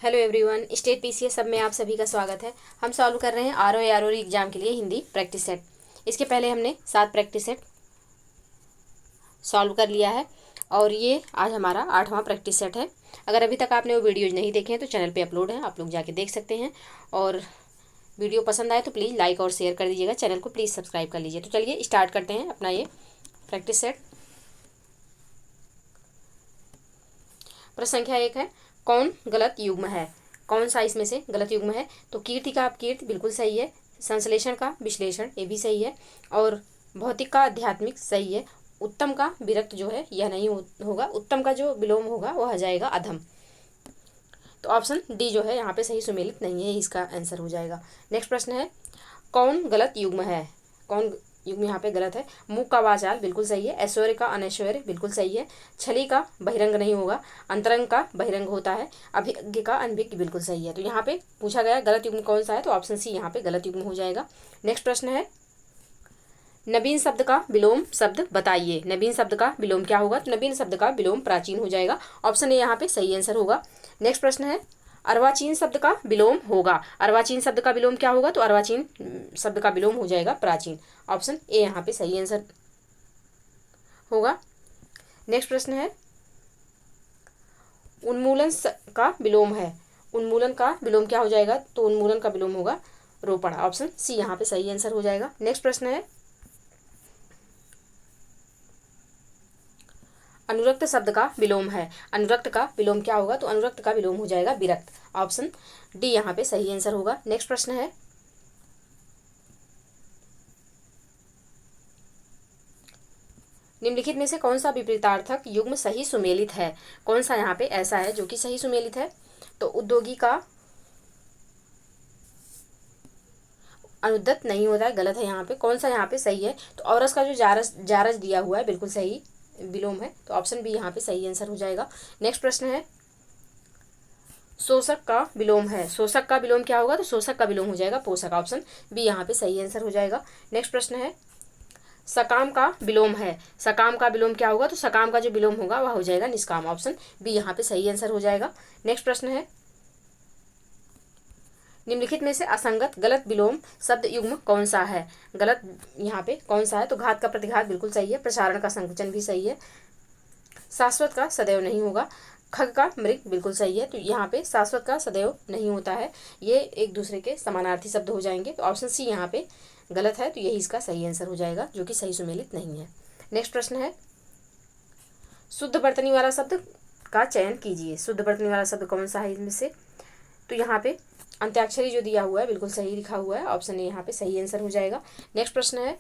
Hello everyone, state PCS सब में आप सभी का स्वागत है। हम सॉल्व कर रहे हैं आरओ एग्जाम के लिए हिंदी प्रैक्टिस सेट। इसके पहले हमने 7 प्रैक्टिस सेट सॉल्व कर लिया है और ये आज हमारा 8वां प्रैक्टिस सेट है। अगर अभी तक आपने वो वीडियोज नहीं देखे हैं तो चैनल पे अपलोड है, आप लोग जाके देख सकते हैं। और वीडियो पसंद आए तो प्लीज़ लाइक और शेयर कर दीजिएगा, चैनल को प्लीज़ सब्सक्राइब कर लीजिए। तो चलिए स्टार्ट करते हैं अपना ये प्रैक्टिस सेट। प्रश्न संख्या 1 है, कौन गलत युग्म है? कौन सा इसमें से गलत युग्म है? तो कीर्ति का अपकीर्ति बिल्कुल सही है, संश्लेषण का विश्लेषण ये भी सही है, और भौतिक का आध्यात्मिक सही है। उत्तम का विरक्त जो है यह नहीं होगा, उत्तम का जो विलोम होगा वह आ जाएगा अधम। तो ऑप्शन डी जो है यहाँ पे सही सुमेलित नहीं है, इसका आंसर हो जाएगा। नेक्स्ट प्रश्न है, कौन गलत युग्म है? कौन युग्म यहाँ पे गलत है? मूक का वाचाल बिल्कुल सही है, ऐश्वर्य का अनैश्वर्य बिल्कुल सही है, छली का बहिरंग नहीं होगा, अंतरंग का बहिरंग होता है, अभिज्ञ का अनभिज्ञ बिल्कुल सही है। तो यहाँ पे पूछा गया गलत युग्म कौन सा है, तो ऑप्शन सी यहाँ पे गलत युग्म हो जाएगा। नेक्स्ट प्रश्न है, नवीन शब्द का विलोम शब्द बताइए। नवीन शब्द का विलोम क्या होगा? तो नवीन शब्द का विलोम प्राचीन हो जाएगा, ऑप्शन ए यहाँ पे सही आंसर होगा। नेक्स्ट प्रश्न है, अर्वाचीन शब्द का विलोम होगा। अर्वाचीन शब्द का विलोम क्या होगा? तो अर्वाचीन शब्द का विलोम हो जाएगा प्राचीन, ऑप्शन ए यहाँ पे सही आंसर होगा। नेक्स्ट प्रश्न है, उन्मूलन का विलोम है। उन्मूलन का विलोम क्या हो जाएगा? तो उन्मूलन का विलोम होगा रोपण, ऑप्शन सी यहाँ पे सही आंसर हो जाएगा। नेक्स्ट प्रश्न है, अनुरक्त शब्द का विलोम है। अनुरक्त का विलोम क्या होगा? तो अनुरक्त का विलोम हो जाएगा विरक्त, ऑप्शन डी यहाँ पे सही आंसर होगा। नेक्स्ट प्रश्न है, निम्नलिखित में से कौन सा विपरीतार्थक युग्म सही सुमेलित है? कौन सा यहाँ पे ऐसा है जो कि सही सुमेलित है? तो उद्योगी का अनुद्यत नहीं होता है, गलत है यहाँ पे। कौन सा यहाँ पे सही है? तो औरस का जो जारस जारज दिया हुआ है बिल्कुल सही विलोम है, तो ऑप्शन बी यहाँ पे सही आंसर हो जाएगा। नेक्स्ट प्रश्न है, शोषक का विलोम है। शोषक का विलोम क्या होगा? तो शोषक का विलोम हो जाएगा पोषक, ऑप्शन बी यहाँ पे सही आंसर हो जाएगा। नेक्स्ट प्रश्न है, सकाम का विलोम है। सकाम का विलोम क्या होगा? तो सकाम का जो विलोम होगा वह हो जाएगा निष्काम, ऑप्शन बी यहाँ पे सही आंसर हो जाएगा। नेक्स्ट प्रश्न है, निम्नलिखित में से असंगत गलत विलोम शब्द युग्म कौन सा है? गलत यहाँ पे कौन सा है? तो घात का प्रतिघात बिल्कुल सही है, प्रसारण का संकुचन भी सही है, शाश्वत का सदैव नहीं होगा, खग का मृग बिल्कुल सही है। तो यहाँ पे शाश्वत का सदैव नहीं होता है, ये एक दूसरे के समानार्थी शब्द हो जाएंगे, तो ऑप्शन सी यहाँ पे गलत है, तो यही इसका सही आंसर हो जाएगा जो कि सही सुमेलित नहीं है। नेक्स्ट प्रश्न है, शुद्ध वर्तनी वाला शब्द का चयन कीजिए। शुद्ध वर्तनी वाला शब्द कौन सा है इनमें से? तो यहाँ पे अंत्याक्षरी जो दिया हुआ है बिल्कुल सही लिखा हुआ है, ऑप्शन ए यहाँ पे सही आंसर हो जाएगा। नेक्स्ट प्रश्न है,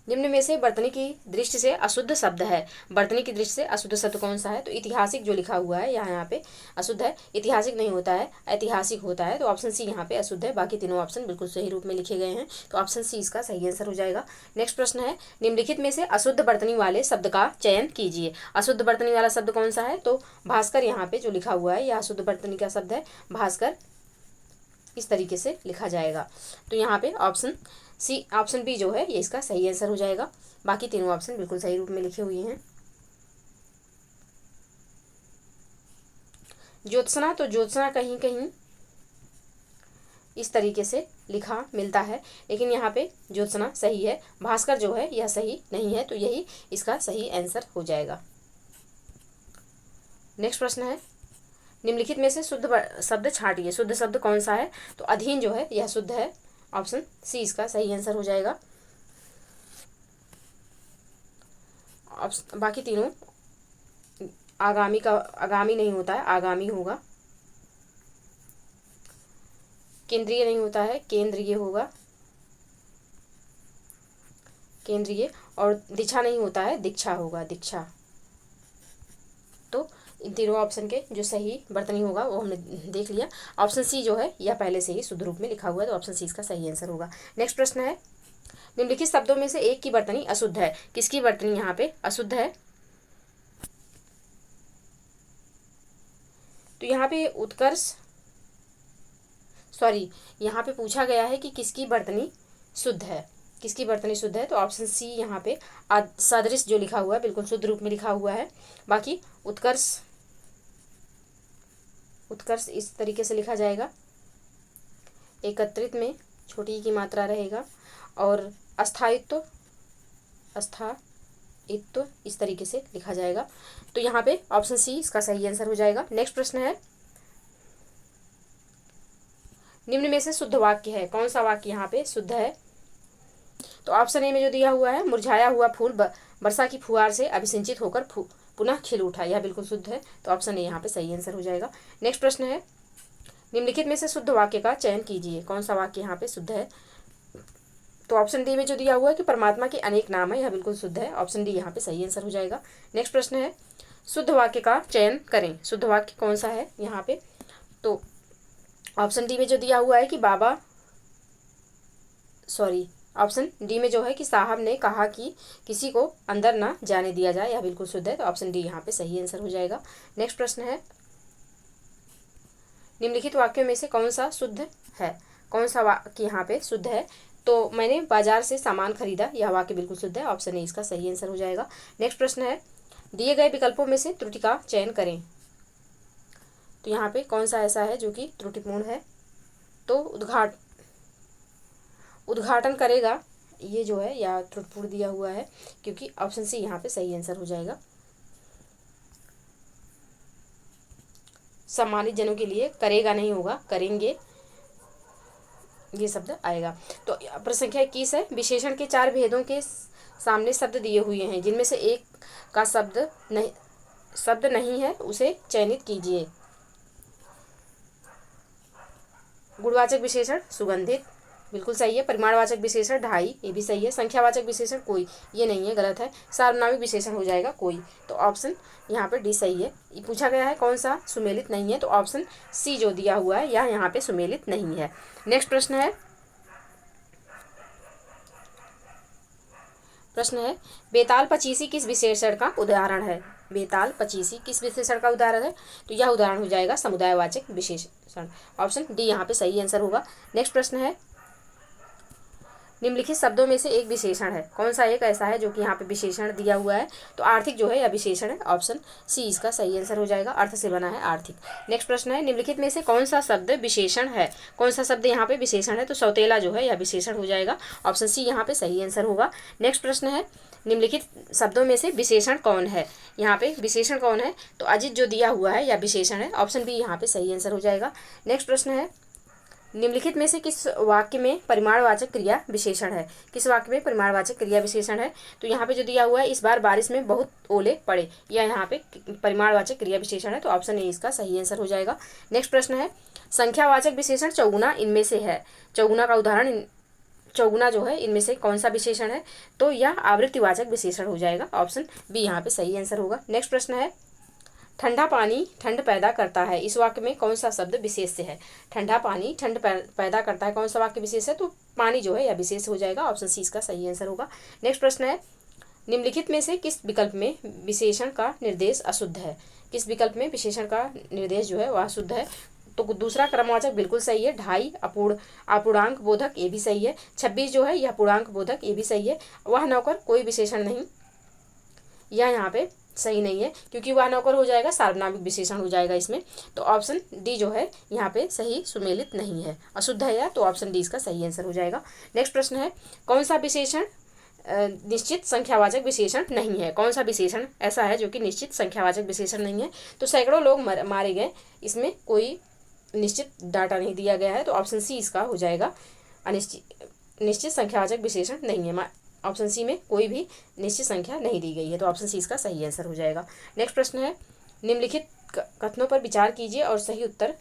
निम्न में से वर्तनी की दृष्टि से अशुद्ध शब्द है। वर्तनी की दृष्टि से अशुद्ध शब्द कौन सा है? तो ऐतिहासिक जो लिखा हुआ है यहाँ पे अशुद्ध है, ऐतिहासिक नहीं होता है, ऐतिहासिक होता है, तो ऑप्शन सी यहाँ पे अशुद्ध है। बाकी तीनों ऑप्शन बिल्कुल सही रूप में लिखे गए हैं, तो ऑप्शन सी इसका सही आंसर हो जाएगा। नेक्स्ट प्रश्न है, निम्नलिखित में से अशुद्ध वर्तनी वाले शब्द का चयन कीजिए। अशुद्ध वर्तनी वाला शब्द कौन सा है? तो भास्कर यहाँ पे जो लिखा हुआ है यह अशुद्ध वर्तनी का शब्द है, भास्कर इस तरीके से लिखा जाएगा, तो यहाँ पे ऑप्शन सी ऑप्शन बी जो है ये इसका सही आंसर हो जाएगा। बाकी तीनों ऑप्शन बिल्कुल सही रूप में लिखे हुए हैं। ज्योत्सना, तो ज्योत्सना कहीं कहीं इस तरीके से लिखा मिलता है, लेकिन यहाँ पे ज्योत्सना सही है, भास्कर जो है यह सही नहीं है, तो यही इसका सही आंसर हो जाएगा। नेक्स्ट प्रश्न है, निम्नलिखित में से शुद्ध शब्द छांटिए। शुद्ध शब्द कौन सा है? तो अधीन जो है यह शुद्ध है, ऑप्शन सी इसका सही आंसर हो जाएगा। बाकी तीनों आगामी का आगामी नहीं होता है, आगामी होगा, केंद्रीय नहीं होता है, केंद्रीय होगा, केंद्रीय, और दिशा नहीं होता है, दीक्षा होगा, दीक्षा। तो इन तीनों ऑप्शन के जो सही वर्तनी होगा वो हमने देख लिया। ऑप्शन सी जो है यह पहले से ही शुद्ध रूप में लिखा हुआ है, तो ऑप्शन सी इसका सही आंसर होगा। नेक्स्ट प्रश्न है, निम्नलिखित शब्दों में से एक की वर्तनी अशुद्ध है। किसकी वर्तनी यहाँ पे अशुद्ध है? तो यहाँ पे उत्कर्ष यहाँ पे पूछा गया है कि किसकी वर्तनी शुद्ध है, किसकी वर्तनी शुद्ध है? तो ऑप्शन सी यहाँ पे सदृश जो लिखा हुआ है बिल्कुल शुद्ध रूप में लिखा हुआ है। बाकी उत्कर्ष उत्कर्ष इस तरीके से लिखा जाएगा, एकत्रित में छोटी ई की मात्रा रहेगा, और अस्थायित्व इस तरीके से लिखा जाएगा। तो यहाँ पे ऑप्शन सी इसका सही आंसर हो जाएगा। नेक्स्ट प्रश्न है, निम्न में से शुद्ध वाक्य है, कौन सा वाक्य यहाँ पे शुद्ध है? तो ऑप्शन ए में जो दिया हुआ है, मुरझाया हुआ फूल वर्षा की फुहार से अभिसिंचित होकर पुनः खिल उठा, यह बिल्कुल शुद्ध है। तो ऑप्शन ए यहाँ पे सही आंसर हो जाएगा। नेक्स्ट प्रश्न है, निम्नलिखित में से शुद्ध वाक्य का चयन कीजिए, कौन सा वाक्य यहाँ पे शुद्ध है? तो ऑप्शन डी में जो दिया हुआ है कि परमात्मा के अनेक नाम है, यह बिल्कुल शुद्ध है। ऑप्शन डी यहाँ पे सही आंसर हो जाएगा। नेक्स्ट प्रश्न है, शुद्ध वाक्य का चयन करें, शुद्ध वाक्य कौन सा है यहाँ पे? तो ऑप्शन डी में जो दिया हुआ है कि ऑप्शन डी में जो है कि साहब ने कहा कि किसी को अंदर ना जाने दिया जाए, यह बिल्कुल शुद्ध है। तो ऑप्शन डी यहाँ पे सही आंसर हो जाएगा। नेक्स्ट प्रश्न है, निम्नलिखित वाक्यों में से कौन सा शुद्ध है, कौन सा वाक्य यहाँ पे शुद्ध है? तो मैंने बाजार से सामान खरीदा, यह वाक्य बिल्कुल शुद्ध है। ऑप्शन ए इसका सही आंसर हो जाएगा। नेक्स्ट प्रश्न है, दिए गए विकल्पों में से त्रुटि का चयन करें। तो यहाँ पे कौन सा ऐसा है जो कि त्रुटिपूर्ण है? तो उद्घाटन करेगा, ये जो है या त्रुटिपूर्ण दिया हुआ है, क्योंकि ऑप्शन सी यहाँ पे सही आंसर हो जाएगा। सम्मानित जनों के लिए करेगा नहीं होगा, करेंगे, ये शब्द आएगा। तो प्रश्न संख्या 21 है, विशेषण के 4 भेदों के सामने शब्द दिए हुए हैं, जिनमें से एक का शब्द नहीं है, उसे चयनित कीजिए। गुणवाचक विशेषण सुगंधित, बिल्कुल सही है। परिमाणवाचक विशेषण ढाई, ये भी सही है। संख्यावाचक विशेषण कोई, ये नहीं है, गलत है। सार्वनामिक विशेषण हो जाएगा कोई। तो ऑप्शन यहाँ पे डी सही है। ये पूछा गया है कौन सा सुमेलित नहीं है, तो ऑप्शन सी जो दिया हुआ है यह यहाँ पे सुमेलित नहीं है। नेक्स्ट प्रश्न है, बेताल पचीसी किस विशेषण का उदाहरण है? बेताल पचीसी किस विशेषण का उदाहरण है? तो यह उदाहरण हो जाएगा समुदायवाचक विशेषण। ऑप्शन डी यहाँ पे सही आंसर होगा। नेक्स्ट प्रश्न है, निम्नलिखित शब्दों में से एक विशेषण है, कौन सा एक ऐसा है जो कि यहाँ पे विशेषण दिया हुआ है? तो आर्थिक जो है यह विशेषण है। ऑप्शन सी इसका सही आंसर हो जाएगा, अर्थ से बना है आर्थिक। नेक्स्ट प्रश्न है, निम्नलिखित में से कौन सा शब्द विशेषण है? कौन सा शब्द यहाँ पे विशेषण है? तो सौतेला जो है यह विशेषण हो जाएगा। ऑप्शन सी यहाँ पे सही आंसर होगा। नेक्स्ट प्रश्न है, निम्नलिखित शब्दों में से विशेषण कौन है? यहाँ पे विशेषण कौन है? तो अजित जो दिया हुआ है यह विशेषण है। ऑप्शन बी यहाँ पे सही आंसर हो जाएगा। नेक्स्ट प्रश्न है, निम्नलिखित में से किस वाक्य में परिमाणवाचक क्रिया विशेषण है? किस वाक्य में परिमाणवाचक क्रिया विशेषण है? तो यहाँ पे जो दिया हुआ है, इस बार बारिश में बहुत ओले पड़े, यह यहाँ पे परिमाणवाचक क्रिया विशेषण है। तो ऑप्शन ए इसका सही आंसर हो जाएगा। नेक्स्ट प्रश्न है, संख्यावाचक विशेषण चौगुना इनमें से है, चौगुना का उदाहरण, चौगुना जो है इनमें से कौन सा विशेषण है? तो यह आवृत्तिवाचक विशेषण हो जाएगा। ऑप्शन बी यहाँ पे सही आंसर होगा। नेक्स्ट प्रश्न है, ठंडा पानी ठंड पैदा करता है, इस वाक्य में कौन सा शब्द विशेष है? ठंडा पानी ठंड पैदा करता है, कौन सा वाक्य विशेष है? तो पानी जो है यह विशेष हो जाएगा। ऑप्शन सी इसका सही आंसर होगा। नेक्स्ट प्रश्न है, निम्नलिखित में से किस विकल्प में विशेषण का निर्देश अशुद्ध है? किस विकल्प में विशेषण का निर्देश जो है वह शुद्ध है? तो दूसरा क्रमवाचक बिल्कुल सही है। ढाई अपूर्णांक बोधक, ये भी सही है। 26 जो है यह पूर्णांक बोधक, ये भी सही है। वह नौकर कोई विशेषण नहीं, यह यहाँ पे सही नहीं है, क्योंकि वह नौकर हो जाएगा सार्वनामिक विशेषण हो जाएगा इसमें। तो ऑप्शन डी जो है यहाँ पे सही सुमेलित नहीं है, अशुद्ध है यह। तो ऑप्शन डी इसका सही आंसर हो जाएगा। नेक्स्ट प्रश्न है, कौन सा विशेषण निश्चित संख्यावाचक विशेषण नहीं है? कौन सा विशेषण ऐसा है जो कि निश्चित संख्यावाचक विशेषण नहीं है? तो सैकड़ों लोग मारे गए, इसमें कोई निश्चित डाटा नहीं दिया गया है। तो ऑप्शन सी इसका हो जाएगा, निश्चित संख्यावाचक विशेषण नहीं है। ऑप्शन सी में कोई भी निश्चित संख्या नहीं दी गई है। तो ऑप्शन सी इसका सही आंसर हो जाएगा। नेक्स्ट प्रश्न है, निम्नलिखित कथनों पर विचार कीजिए और सही उत्तर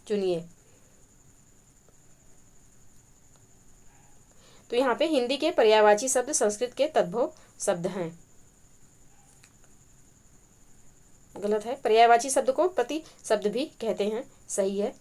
चुनिए। तो यहाँ पे हिंदी के पर्यायवाची शब्द संस्कृत के तद्भव शब्द हैं, गलत है। पर्यायवाची शब्द को प्रति शब्द भी कहते हैं, सही है।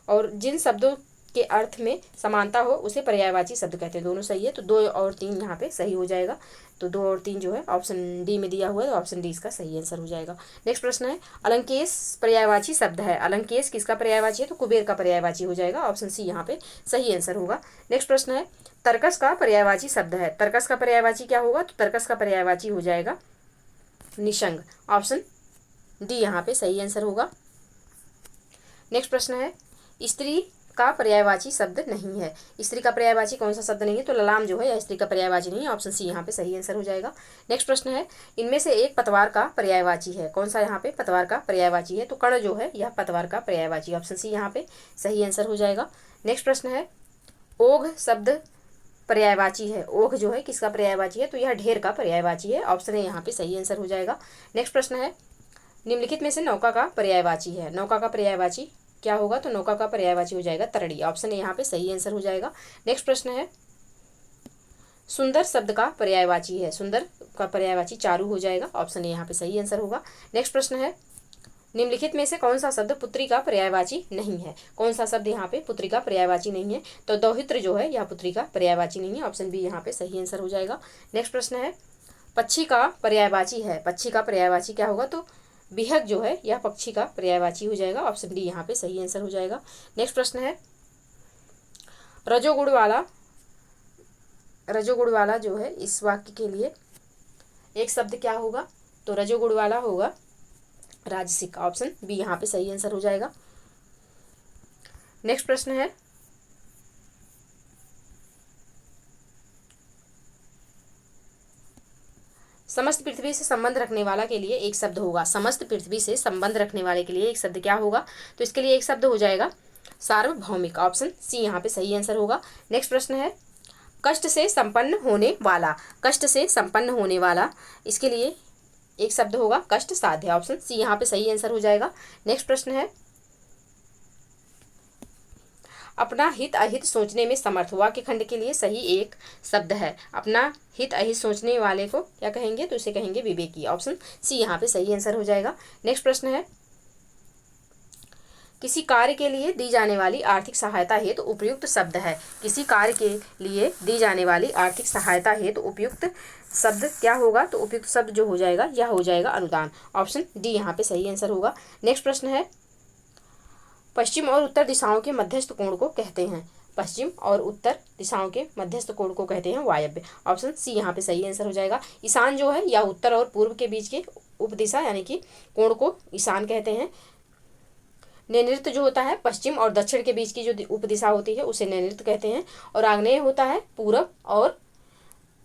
और जिन शब्दों के अर्थ में समानता हो उसे पर्यायवाची शब्द कहते हैं, दोनों सही है। तो 2 और 3 यहाँ पे सही हो जाएगा। तो 2 और 3 जो है ऑप्शन डी में दिया हुआ है, तो ऑप्शन डी इसका सही आंसर हो जाएगा। नेक्स्ट प्रश्न है, अलंकेश पर्यायवाची शब्द है, अलंकेश किसका पर्यायवाची है? तो कुबेर का पर्यायवाची हो जाएगा। ऑप्शन सी यहाँ पे सही आंसर होगा। नेक्स्ट प्रश्न है, तर्कस का पर्यायवाची शब्द है, तर्कस का पर्यायवाची क्या होगा? तो तर्कस का पर्यायवाची हो जाएगा निशंग। ऑप्शन डी यहाँ पे सही आंसर होगा। नेक्स्ट प्रश्न है, स्त्री का पर्यायवाची शब्द नहीं है। स्त्री का पर्यायवाची कौन सा शब्द नहीं है? तो ललाम जो है यह स्त्री का पर्यायवाची नहीं है। ऑप्शन सी यहाँ पे सही आंसर हो जाएगा। नेक्स्ट प्रश्न है, इनमें से एक पतवार का पर्यायवाची है। कौन सा यहाँ पे पतवार का पर्यायवाची है? तो कर्ण जो है यह पतवार का पर्यायवाची। ऑप्शन सी यहाँ पे सही आंसर हो जाएगा। नेक्स्ट प्रश्न है, ओघ शब्द पर्यायवाची है। ओघ जो है किसका पर्यायवाची है? तो यह ढेर का पर्यायवाची है। ऑप्शन ए यहाँ पे सही आंसर हो जाएगा। नेक्स्ट प्रश्न है, निम्नलिखित में से नौका का पर्यायवाची है। नौका का पर्यायवाची क्या होगा? तो नौका का पर्यायवाची हो जाएगा तरड़ी। ऑप्शन ए यहाँ पे सही आंसर हो जाएगा। नेक्स्ट प्रश्न है, सुंदर शब्द का पर्यायवाची है। सुंदर का पर्यायवाची चारू हो जाएगा। ऑप्शन ए यहाँ पे सही आंसर होगा। नेक्स्ट प्रश्न है, निम्नलिखित में से कौन सा शब्द पुत्री का पर्यायवाची नहीं है? कौन सा शब्द यहाँ पे पुत्री का पर्यायवाची नहीं है? तो दौहित्र जो है यह पुत्री का पर्यायवाची नहीं है। ऑप्शन बी यहाँ पे सही आंसर हो जाएगा। नेक्स्ट प्रश्न है, पक्षी का पर्यायवाची है। पक्षी का पर्यायवाची क्या होगा? तो बिहक जो है यह पक्षी का पर्यायवाची हो जाएगा। ऑप्शन डी यहाँ पे सही आंसर हो जाएगा। नेक्स्ट प्रश्न है, रजोगुण वाला जो है इस वाक्य के लिए एक शब्द क्या होगा? तो रजोगुण वाला होगा राजसिक। ऑप्शन बी यहाँ पे सही आंसर हो जाएगा। नेक्स्ट प्रश्न है, समस्त पृथ्वी से संबंध रखने वाला के लिए एक शब्द होगा। समस्त पृथ्वी से संबंध रखने वाले के लिए एक शब्द क्या होगा? तो इसके लिए एक शब्द हो जाएगा सार्वभौमिक। ऑप्शन सी यहाँ पे सही आंसर होगा। नेक्स्ट प्रश्न है, कष्ट से संपन्न होने वाला। कष्ट से संपन्न होने वाला, इसके लिए एक शब्द होगा कष्ट साध्य। ऑप्शन सी यहाँ पे सही आंसर हो जाएगा। नेक्स्ट प्रश्न है, अपना हित अहित सोचने में समर्थ। वाक्य खंड के लिए सही एक शब्द है। अपना हित अहित सोचने वाले को क्या कहेंगे? तो इसे कहेंगे विवेकी। ऑप्शन सी यहाँ पे सही आंसर हो जाएगा। नेक्स्ट प्रश्न है, किसी कार्य के लिए दी जाने वाली आर्थिक सहायता हेतु उपयुक्त शब्द है। किसी कार्य के लिए दी जाने वाली आर्थिक सहायता हेतु उपयुक्त शब्द क्या होगा? तो उपयुक्त शब्द जो हो जाएगा यह हो जाएगा अनुदान। ऑप्शन डी यहाँ पे सही आंसर होगा। नेक्स्ट प्रश्न है, पश्चिम और उत्तर दिशाओं के मध्यस्थ कोण को कहते हैं। पश्चिम और उत्तर दिशाओं के मध्यस्थ कोण को कहते हैं वायव्य। ऑप्शन सी यहाँ पे सही आंसर हो जाएगा। ईशान जो है या उत्तर और पूर्व के बीच के उपदिशा यानी कि कोण को ईशान कहते हैं। नैऋत्य जो होता है पश्चिम और दक्षिण के बीच की जो उपदिशा होती है उसे नैऋत्य कहते हैं। और आग्नेय होता है पूरब और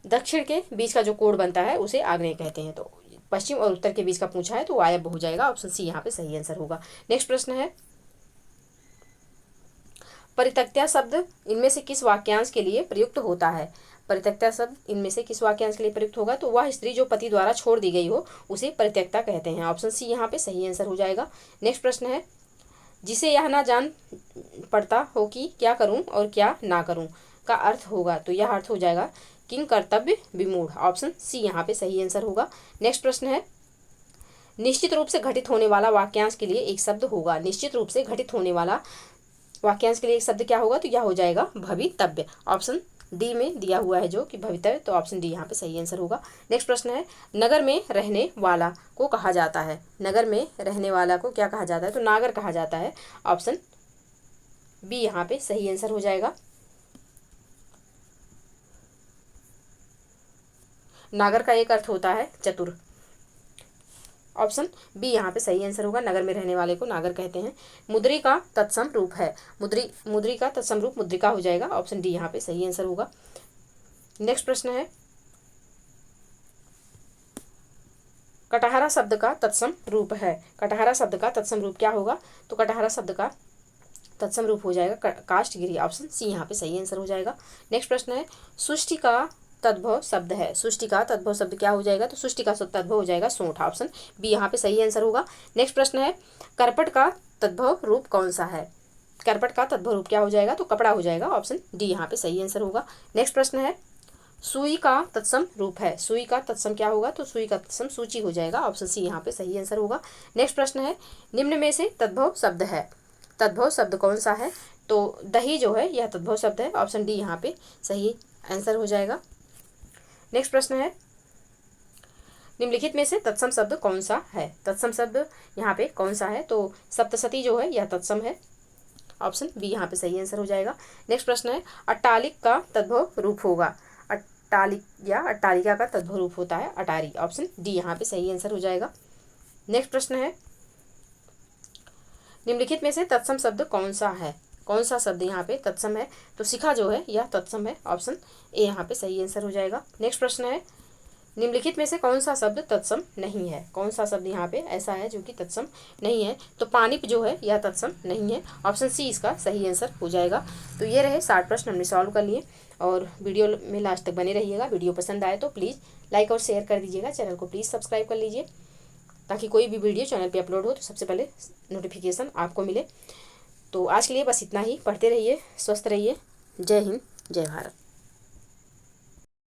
दक्षिण के बीच का जो कोण बनता है उसे आग्नेय कहते हैं। तो पश्चिम और उत्तर के बीच का पूछा है तो वायव्य हो जाएगा। ऑप्शन सी यहाँ पे सही आंसर होगा। नेक्स्ट प्रश्न है, परितक्त्या शब्द इनमें से किस वाक्यांश के लिए प्रयुक्त होता है? परित्यक्ता शब्द इनमें से किस वाक्यांश के लिए प्रयुक्त होगा? तो वह स्त्री जो पति द्वारा छोड़ दी गई हो उसे परित्यक्ता कहते हैं। ऑप्शन सी यहाँ पे सही आंसर हो जाएगा। नेक्स्ट प्रश्न है, जिसे यह ना जान पड़ता हो कि क्या करूं और क्या ना करूं का अर्थ होगा, तो यह अर्थ हो जाएगा किंग कर्तव्य विमूढ़। ऑप्शन सी यहाँ पे सही आंसर होगा। नेक्स्ट प्रश्न है, निश्चित रूप से घटित होने वाला वाक्यांश के लिए एक शब्द होगा। निश्चित रूप से घटित होने वाला वाक्यांश के लिए एक शब्द क्या होगा? तो यह हो जाएगा भवितव्य। ऑप्शन डी में दिया हुआ है जो कि भवितव्य, तो ऑप्शन डी यहाँ पे सही आंसर होगा। नेक्स्ट प्रश्न है, नगर में रहने वाला को कहा जाता है। नगर में रहने वाला को क्या कहा जाता है? तो नागर कहा जाता है। ऑप्शन बी यहाँ पे सही आंसर हो जाएगा। नागर का एक अर्थ होता है चतुर। ऑप्शन बी यहाँ पे सही आंसर होगा। नगर में रहने वाले को नागर कहते हैं। मुद्री का तत्सम रूप है। मुद्री का तत्सम रूप मुद्रिका हो जाएगा। ऑप्शन डी यहाँ पे सही आंसर होगा। नेक्स्ट प्रश्न है, कटहरा शब्द का तत्सम रूप है। कटहरा शब्द का तत्सम रूप क्या होगा? तो कटहरा शब्द का तत्सम रूप हो जाएगा काष्ठगिरी। ऑप्शन सी यहाँ पे सही आंसर हो जाएगा। नेक्स्ट प्रश्न है, सुष्टि का तद्भव शब्द है। सुष्टि का तद्भव शब्द क्या हो जाएगा? तो सुष्टि का तद्भव हो जाएगा सोंठ। ऑप्शन बी यहाँ पे सही आंसर होगा। नेक्स्ट प्रश्न है, करपट का तद्भव रूप कौन सा है? करपट का तद्भव रूप क्या हो जाएगा? तो कपड़ा हो जाएगा। ऑप्शन डी यहाँ पे सही आंसर होगा। नेक्स्ट प्रश्न है, सुई का तत्सम रूप है। सुई का तत्सम क्या होगा? तो सुई का तत्सम सूची हो जाएगा। ऑप्शन सी यहाँ पे सही आंसर होगा। नेक्स्ट प्रश्न है, निम्न में से तद्भव शब्द है। तद्भव शब्द कौन सा है? तो दही जो है यह तद्भव शब्द है। ऑप्शन डी यहाँ पे सही आंसर हो जाएगा। नेक्स्ट प्रश्न है, निम्नलिखित में से तत्सम शब्द कौन सा है? तत्सम शब्द यहाँ पे कौन सा है? तो सप्तशती जो है यह तत्सम है। ऑप्शन बी यहाँ पे सही आंसर हो जाएगा। नेक्स्ट प्रश्न है, अट्टालिक का तद्भव रूप होगा। अट्टालिक या अट्टालिका का तद्भव रूप होता है अटारी। ऑप्शन डी यहाँ पे सही आंसर हो जाएगा। नेक्स्ट प्रश्न है, निम्नलिखित में से तत्सम शब्द कौन सा है? कौन सा शब्द यहाँ पे तत्सम है? तो शिखा जो है यह तत्सम है। ऑप्शन ए यहाँ पे सही आंसर हो जाएगा। नेक्स्ट प्रश्न है, निम्नलिखित में से कौन सा शब्द तत्सम नहीं है? कौन सा शब्द यहाँ पे ऐसा है जो कि तत्सम नहीं है? तो पानिप जो है यह तत्सम नहीं है। ऑप्शन सी इसका सही आंसर हो जाएगा। तो ये रहे 60 प्रश्न हमने सॉल्व कर लिए, और वीडियो में लास्ट तक बने रहिएगा। वीडियो पसंद आए तो प्लीज़ लाइक और शेयर कर दीजिएगा। चैनल को प्लीज़ सब्सक्राइब कर लीजिए, ताकि कोई भी वीडियो चैनल पे अपलोड हो तो सबसे पहले नोटिफिकेशन आपको मिले। तो आज के लिए बस इतना ही। पढ़ते रहिए, स्वस्थ रहिए। जय हिंद, जय भारत।